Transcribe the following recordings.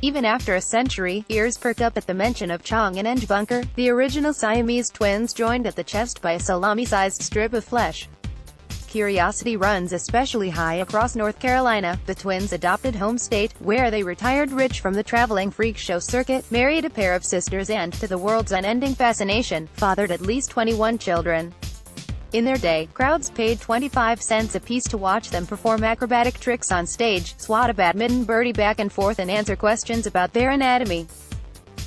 Even after a century, ears perk up at the mention of Chang and Eng Bunker, the original Siamese twins joined at the chest by a salami-sized strip of flesh. Curiosity runs especially high across North Carolina, the twins' adopted home state, where they retired rich from the traveling freak show circuit, married a pair of sisters and, to the world's unending fascination, fathered at least 21 children. In their day, crowds paid 25 cents apiece to watch them perform acrobatic tricks on stage, swat a badminton birdie back and forth and answer questions about their anatomy.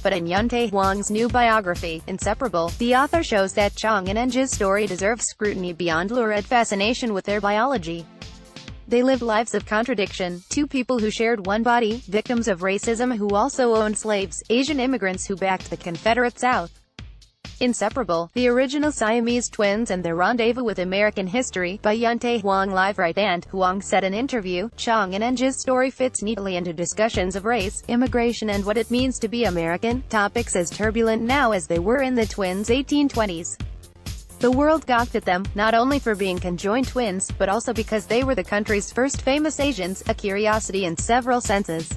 But in Yunte Huang's new biography, Inseparable, the author shows that Chang and Eng's story deserves scrutiny beyond lurid fascination with their biology. They lived lives of contradiction, two people who shared one body, victims of racism who also owned slaves, Asian immigrants who backed the Confederate South. Inseparable, the original Siamese twins and their rendezvous with American history, by Yunte Huang. Live right. And, Huang said in interview, Chang and Eng's story fits neatly into discussions of race, immigration and what it means to be American, topics as turbulent now as they were in the twins' 1820s. The world gawked at them, not only for being conjoined twins, but also because they were the country's first famous Asians, a curiosity in several senses.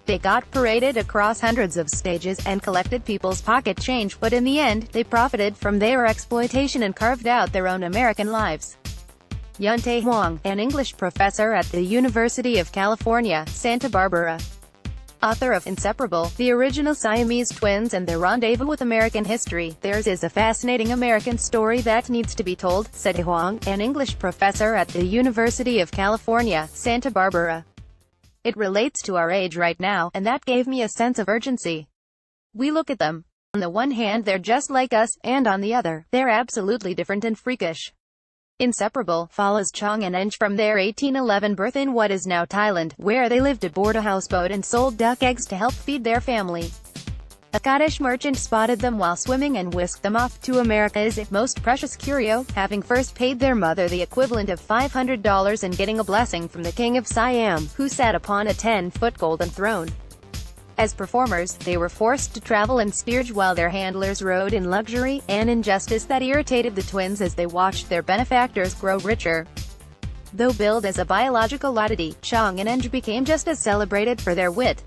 They got paraded across hundreds of stages, and collected people's pocket change, but in the end, they profited from their exploitation and carved out their own American lives. Yunte Huang, an English professor at the University of California, Santa Barbara, author of Inseparable, the original Siamese twins and their rendezvous with American history, theirs is a fascinating American story that needs to be told, said Huang, an English professor at the University of California, Santa Barbara. It relates to our age right now, and that gave me a sense of urgency. We look at them. On the one hand they're just like us, and on the other, they're absolutely different and freakish. Inseparable follows Chang and Eng from their 1811 birth in what is now Thailand, where they lived aboard a houseboat and sold duck eggs to help feed their family. A Scottish merchant spotted them while swimming and whisked them off to America's most precious curio, having first paid their mother the equivalent of $500 and getting a blessing from the King of Siam, who sat upon a 10-foot golden throne. As performers, they were forced to travel in steerage while their handlers rode in luxury, an injustice that irritated the twins as they watched their benefactors grow richer. Though billed as a biological oddity, Chang and Eng became just as celebrated for their wit.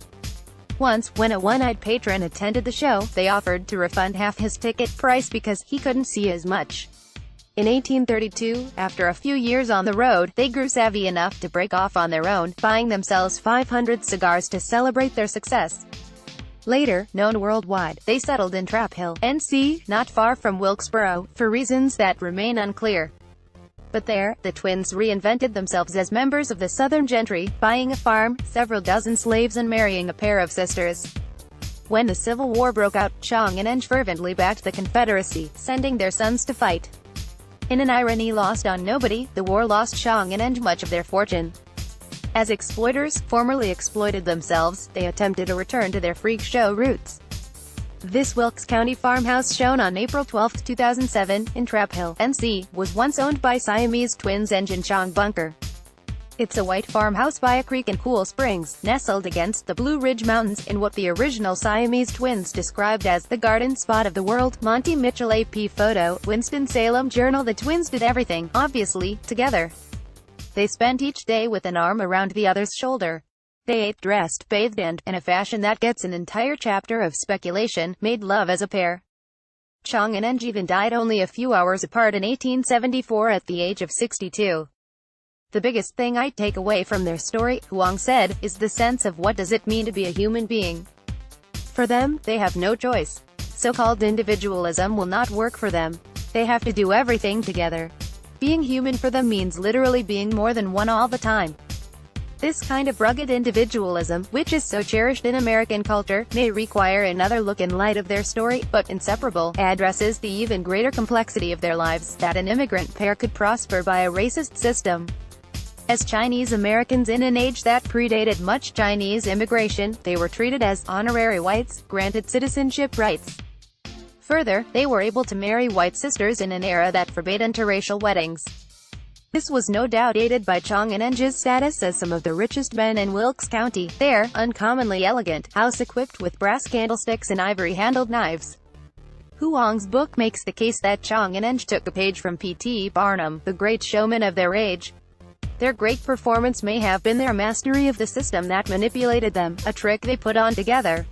Once, when a one-eyed patron attended the show, they offered to refund half his ticket price because he couldn't see as much. In 1832, after a few years on the road, they grew savvy enough to break off on their own, buying themselves 500 cigars to celebrate their success. Later, known worldwide, they settled in Trap Hill, NC, not far from Wilkesboro, for reasons that remain unclear. But there, the twins reinvented themselves as members of the Southern gentry, buying a farm, several dozen slaves and marrying a pair of sisters. When the Civil War broke out, Chang and Eng fervently backed the Confederacy, sending their sons to fight. In an irony lost on nobody, the war lost Chang and Eng much of their fortune. As exploiters, formerly exploited themselves, they attempted a return to their freak show roots. This Wilkes County farmhouse, shown on April 12, 2007, in Trap Hill, NC, was once owned by Siamese twins Eng and Chang Bunker. It's a white farmhouse by a creek in Cool Springs, nestled against the Blue Ridge Mountains, in what the original Siamese twins described as the garden spot of the world. Monty Mitchell AP photo, Winston-Salem Journal. The twins did everything, obviously, together. They spent each day with an arm around the other's shoulder. They ate, dressed, bathed and, in a fashion that gets an entire chapter of speculation, made love as a pair. Chang and Eng even died only a few hours apart in 1874 at the age of 62. The biggest thing I take away from their story, Huang said, is the sense of what does it mean to be a human being. For them, they have no choice. So-called individualism will not work for them. They have to do everything together. Being human for them means literally being more than one all the time. This kind of rugged individualism, which is so cherished in American culture, may require another look in light of their story, but Inseparable addresses the even greater complexity of their lives, that an immigrant pair could prosper by a racist system. As Chinese Americans in an age that predated much Chinese immigration, they were treated as honorary whites, granted citizenship rights. Further, they were able to marry white sisters in an era that forbade interracial weddings. This was no doubt aided by Chang and Eng's status as some of the richest men in Wilkes County, their uncommonly elegant house equipped with brass candlesticks and ivory-handled knives. Huang's book makes the case that Chang and Eng took a page from P.T. Barnum, the great showman of their age. Their great performance may have been their mastery of the system that manipulated them, a trick they put on together.